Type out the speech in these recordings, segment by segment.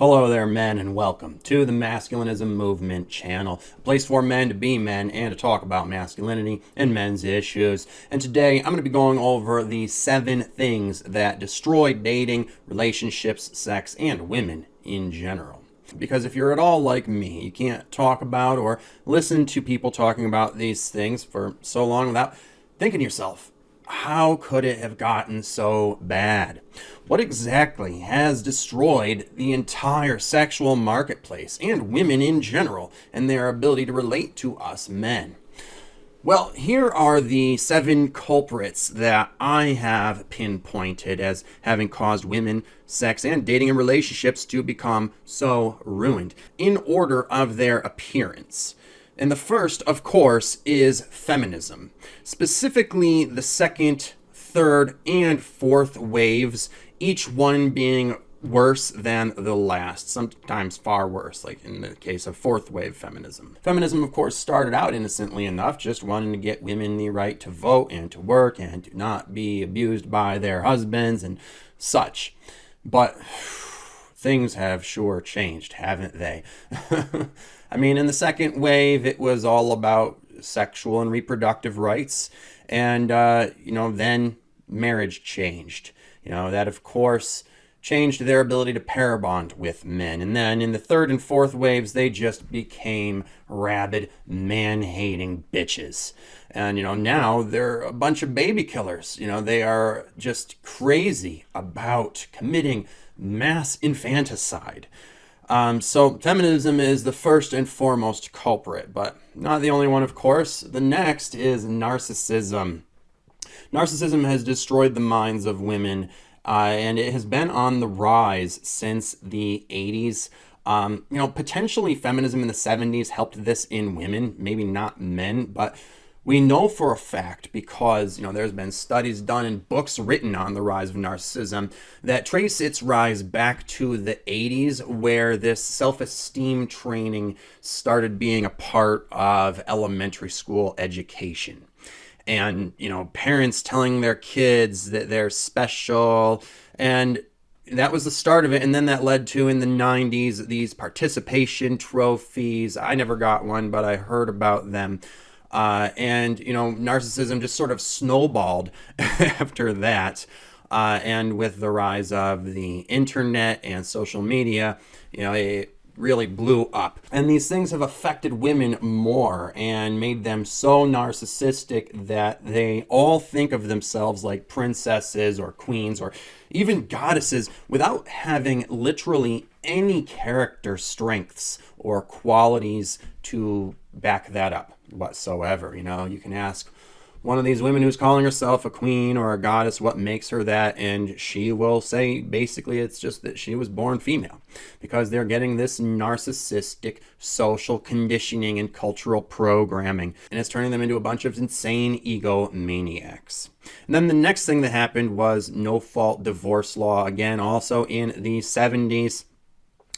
Hello there, men, and welcome to the Masculinism Movement channel, a place for men to be men and to talk about masculinity and men's issues. And today I'm going to be going over the 7 things that destroy dating, relationships, sex, and women in general. Because if you're at all like me, you can't talk about or listen to people talking about these things for so long without thinking to yourself, how could it have gotten so bad? What exactly has destroyed the entire sexual marketplace and women in general and their ability to relate to us men? Well, here are the 7 culprits that I have pinpointed as having caused women, sex, and dating and relationships to become so ruined in order of their appearance. And the first, of course, is feminism. Specifically, the second, third, and fourth waves, each one being worse than the last, sometimes far worse, like in the case of fourth wave feminism. Feminism, of course, started out innocently enough, just wanting to get women the right to vote and to work and to not be abused by their husbands and such. But things have sure changed, haven't they? I mean, in the second wave, it was all about sexual and reproductive rights. And, then marriage changed. That, of course, changed their ability to pair bond with men. And then in the third and fourth waves, they just became rabid, man-hating bitches. And, now they're a bunch of baby killers. They are just crazy about committing mass infanticide. So feminism is the first and foremost culprit, but not the only one, of course. The next is narcissism. Narcissism has destroyed the minds of women, and it has been on the rise since the 80s. Potentially feminism in the 70s helped this in women, maybe not men, but we know for a fact, because there's been studies done and books written on the rise of narcissism that trace its rise back to the 80s, where this self-esteem training started being a part of elementary school education. And, parents telling their kids that they're special, and that was the start of it. And then that led to, in the 90s, these participation trophies. I never got one, but I heard about them. Narcissism just sort of snowballed after that. And with the rise of the internet and social media, it really blew up. And these things have affected women more and made them so narcissistic that they all think of themselves like princesses or queens or even goddesses without having literally any character strengths or qualities to back that up whatsoever. You can ask one of these women who's calling herself a queen or a goddess what makes her that, and she will say basically it's just that she was born female, because they're getting this narcissistic social conditioning and cultural programming, and it's turning them into a bunch of insane egomaniacs. And then the next thing that happened was no-fault divorce law, again also in the 70s.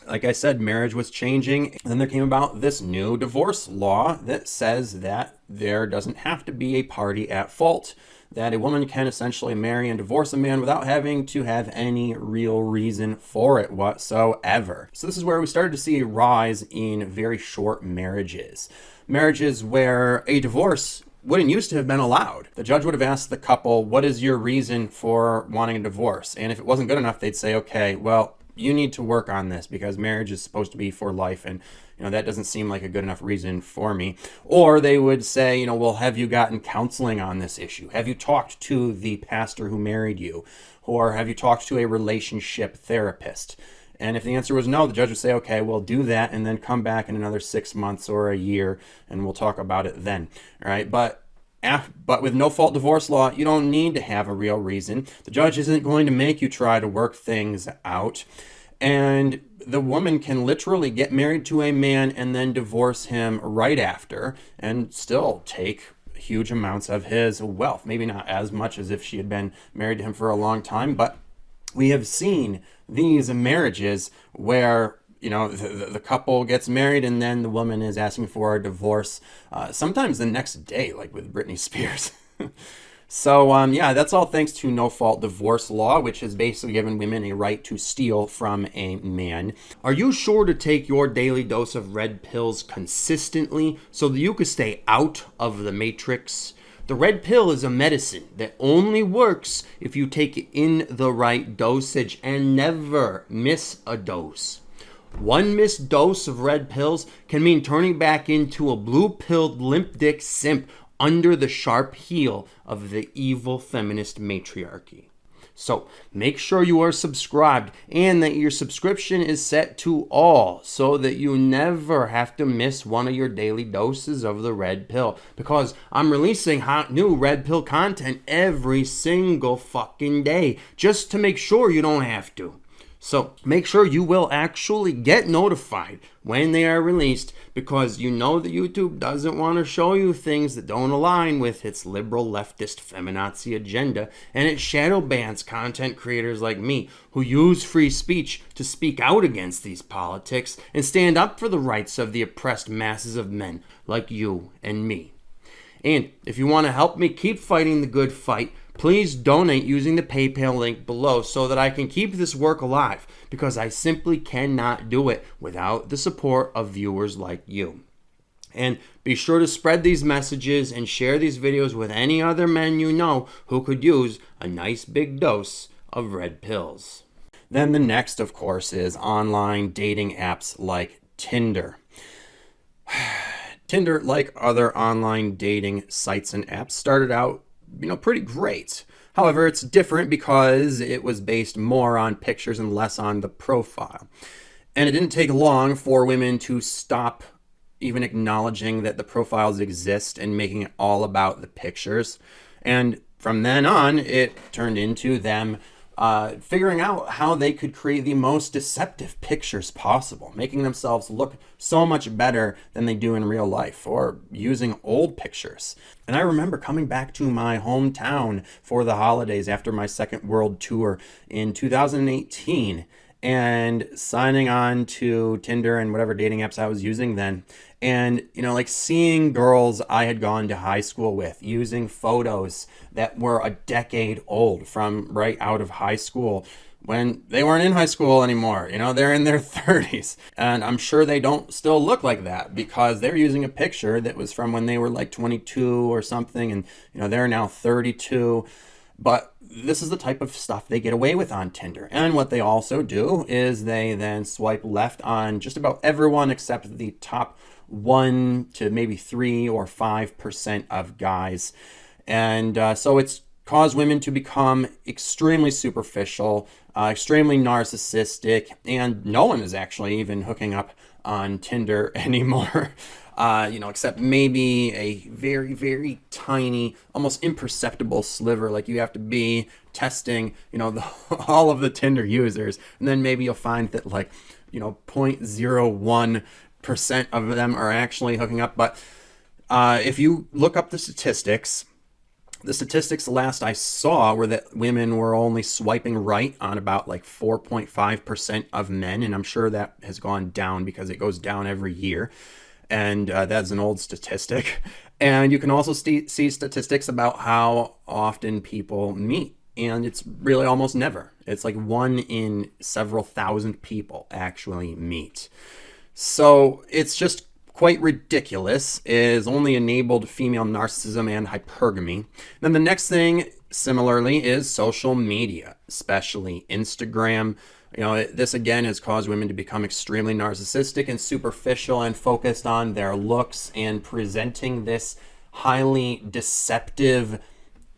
Like I said, marriage was changing, and then there came about this new divorce law that says that there doesn't have to be a party at fault, that a woman can essentially marry and divorce a man without having to have any real reason for it whatsoever. So this is where we started to see a rise in very short marriages. Marriages where a divorce wouldn't used to have been allowed. The judge would have asked the couple, what is your reason for wanting a divorce? And if it wasn't good enough, they'd say, okay, well, you need to work on this because marriage is supposed to be for life, and that doesn't seem like a good enough reason for me. Or they would say, well, have you gotten counseling on this issue? Have you talked to the pastor who married you? Or have you talked to a relationship therapist? And if the answer was no, the judge would say, okay, we'll do that, and then come back in another 6 months or a year, and we'll talk about it then. All right, But with no-fault divorce law, you don't need to have a real reason. The judge isn't going to make you try to work things out. And the woman can literally get married to a man and then divorce him right after and still take huge amounts of his wealth. Maybe not as much as if she had been married to him for a long time, but we have seen these marriages where the couple gets married and then the woman is asking for a divorce, sometimes the next day, like with Britney Spears. So, yeah, that's all thanks to no-fault divorce law, which has basically given women a right to steal from a man. Are you sure to take your daily dose of red pills consistently so that you can stay out of the matrix? The red pill is a medicine that only works if you take it in the right dosage and never miss a dose. One missed dose of red pills can mean turning back into a blue-pilled limp dick simp under the sharp heel of the evil feminist matriarchy. So make sure you are subscribed and that your subscription is set to all so that you never have to miss one of your daily doses of the red pill, because I'm releasing hot new red pill content every single fucking day just to make sure you don't have to. So make sure you will actually get notified when they are released, because you know that YouTube doesn't want to show you things that don't align with its liberal leftist feminazi agenda, and it shadow bans content creators like me who use free speech to speak out against these politics and stand up for the rights of the oppressed masses of men like you and me. And if you want to help me keep fighting the good fight, please donate using the PayPal link below so that I can keep this work alive, because I simply cannot do it without the support of viewers like you. And be sure to spread these messages and share these videos with any other men you know who could use a nice big dose of red pills. Then the next, of course, is online dating apps like Tinder. Tinder, like other online dating sites and apps, started out, pretty great. However, it's different because it was based more on pictures and less on the profile. And it didn't take long for women to stop even acknowledging that the profiles exist and making it all about the pictures. And from then on, it turned into them figuring out how they could create the most deceptive pictures possible, making themselves look so much better than they do in real life, or using old pictures. And I remember coming back to my hometown for the holidays after my second world tour in 2018 and signing on to Tinder and whatever dating apps I was using then. And, seeing girls I had gone to high school with using photos that were a decade old from right out of high school when they weren't in high school anymore. They're in their 30s. And I'm sure they don't still look like that because they're using a picture that was from when they were like 22 or something. And, they're now 32. But this is the type of stuff they get away with on Tinder. And what they also do is they then swipe left on just about everyone except the top 1 to maybe 3 or 5% of guys. And so it's caused women to become extremely superficial, extremely narcissistic, and no one is actually even hooking up on Tinder anymore. Except maybe a very, very tiny, almost imperceptible sliver. Like you have to be testing, all of the Tinder users. And then maybe you'll find that 0.01% of them are actually hooking up. But if you look up the statistics last I saw were that women were only swiping right on about 4.5% of men. And I'm sure that has gone down because it goes down every year. And that's an old statistic. And you can also see statistics about how often people meet. And it's really almost never. It's like 1 in several thousand people actually meet. So it's just quite ridiculous. It has only enabled female narcissism and hypergamy. Then the next thing, similarly, is social media, especially Instagram. This again has caused women to become extremely narcissistic and superficial and focused on their looks and presenting this highly deceptive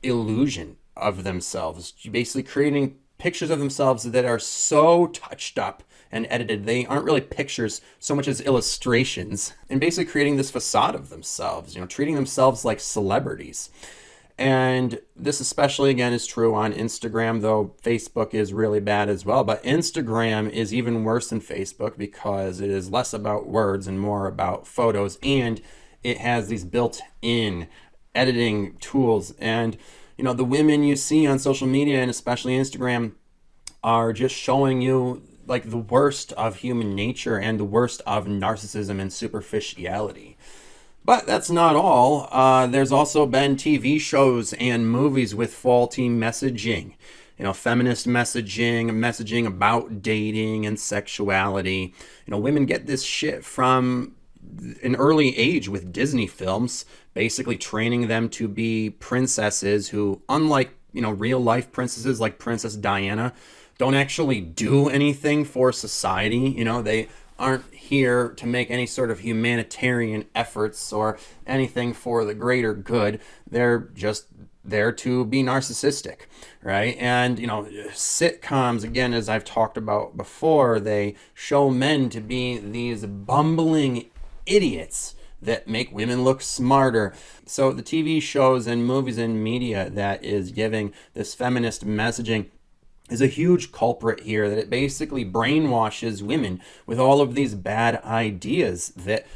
illusion of themselves, basically creating pictures of themselves that are so touched up and edited. They aren't really pictures so much as illustrations, and basically creating this facade of themselves, treating themselves like celebrities. And this especially, again, is true on Instagram, though Facebook is really bad as well. But Instagram is even worse than Facebook because it is less about words and more about photos. And it has these built-in editing tools. And, the women you see on social media, and especially Instagram, are just showing you the worst of human nature and the worst of narcissism and superficiality. But that's not all. There's also been TV shows and movies with faulty messaging. Feminist messaging about dating and sexuality. Women get this shit from an early age with Disney films, basically training them to be princesses who, unlike, real life princesses like Princess Diana, don't actually do anything for society. They aren't here to make any sort of humanitarian efforts or anything for the greater good. They're just there to be narcissistic, right? And, sitcoms, again, as I've talked about before, they show men to be these bumbling idiots that make women look smarter. So the TV shows and movies and media that is giving this feminist messaging is a huge culprit here, that it basically brainwashes women with all of these bad ideas that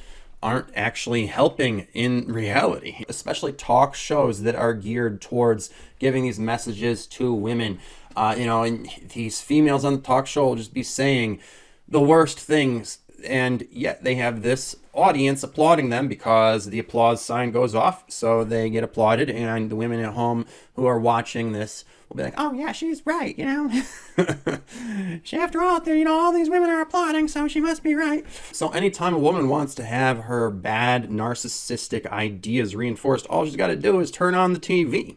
aren't actually helping in reality, especially talk shows that are geared towards giving these messages to women. And these females on the talk show will just be saying the worst things, and yet they have this audience applauding them because the applause sign goes off, so they get applauded, and the women at home who are watching this will be like, oh yeah, she's right, after all, all these women are applauding, so she must be right. So anytime a woman wants to have her bad narcissistic ideas reinforced, all she's got to do is turn on the TV.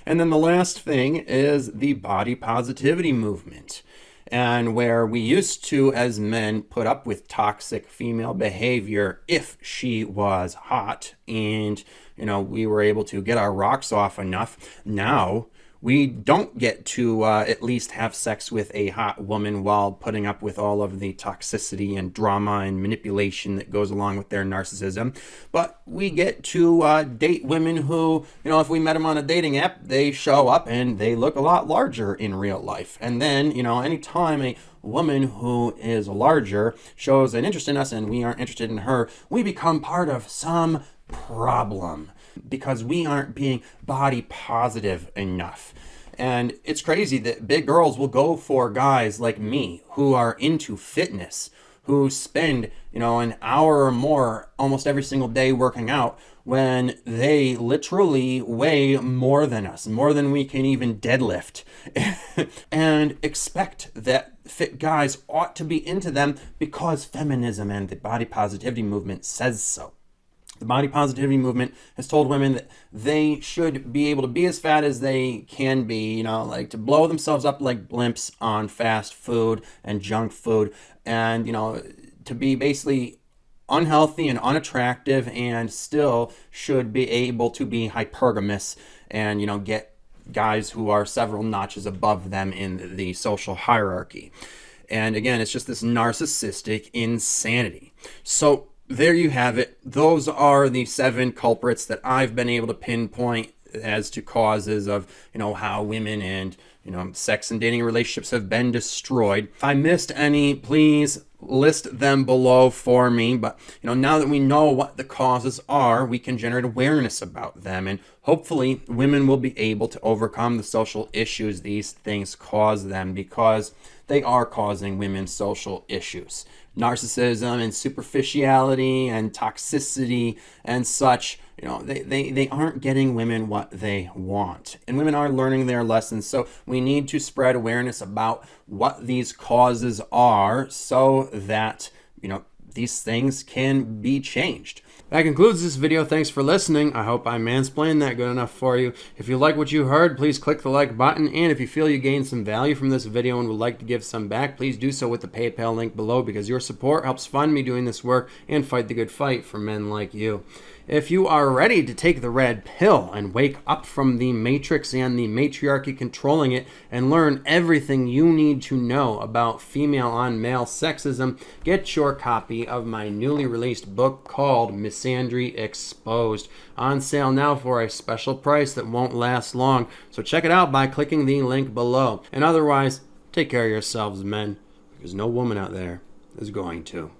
And then the last thing is the body positivity movement. And where we used to, as men, put up with toxic female behavior if she was hot and, we were able to get our rocks off enough, now we don't get to at least have sex with a hot woman while putting up with all of the toxicity and drama and manipulation that goes along with their narcissism. But we get to date women who, if we met them on a dating app, they show up and they look a lot larger in real life. And then, anytime a woman who is larger shows an interest in us and we aren't interested in her, we become part of some problem because we aren't being body positive enough. And it's crazy that big girls will go for guys like me who are into fitness, who spend, an hour or more almost every single day working out, when they literally weigh more than us, more than we can even deadlift, and expect that fit guys ought to be into them because feminism and the body positivity movement says so. The body positivity movement has told women that they should be able to be as fat as they can be, to blow themselves up like blimps on fast food and junk food, and, to be basically unhealthy and unattractive, and still should be able to be hypergamous and, get guys who are several notches above them in the social hierarchy. And again, it's just this narcissistic insanity. So there you have it. Those are the 7 culprits that I've been able to pinpoint as to causes of, how women and, sex and dating relationships have been destroyed. If I missed any, please list them below for me. But, now that we know what the causes are, we can generate awareness about them. And hopefully women will be able to overcome the social issues these things cause them, because they are causing women's social issues. Narcissism and superficiality and toxicity and such, they aren't getting women what they want. And women are learning their lessons. So we need to spread awareness about what these causes are so that, these things can be changed. That concludes this video. Thanks for listening. I hope I mansplained that good enough for you. If you like what you heard, please click the like button. And if you feel you gained some value from this video and would like to give some back, please do so with the PayPal link below, because your support helps fund me doing this work and fight the good fight for men like you. If you are ready to take the red pill and wake up from the matrix and the matriarchy controlling it and learn everything you need to know about female on male sexism, get your copy of my newly released book called Misandry Exposed, on sale now for a special price that won't last long. So check it out by clicking the link below. And otherwise, take care of yourselves, men, because no woman out there is going to.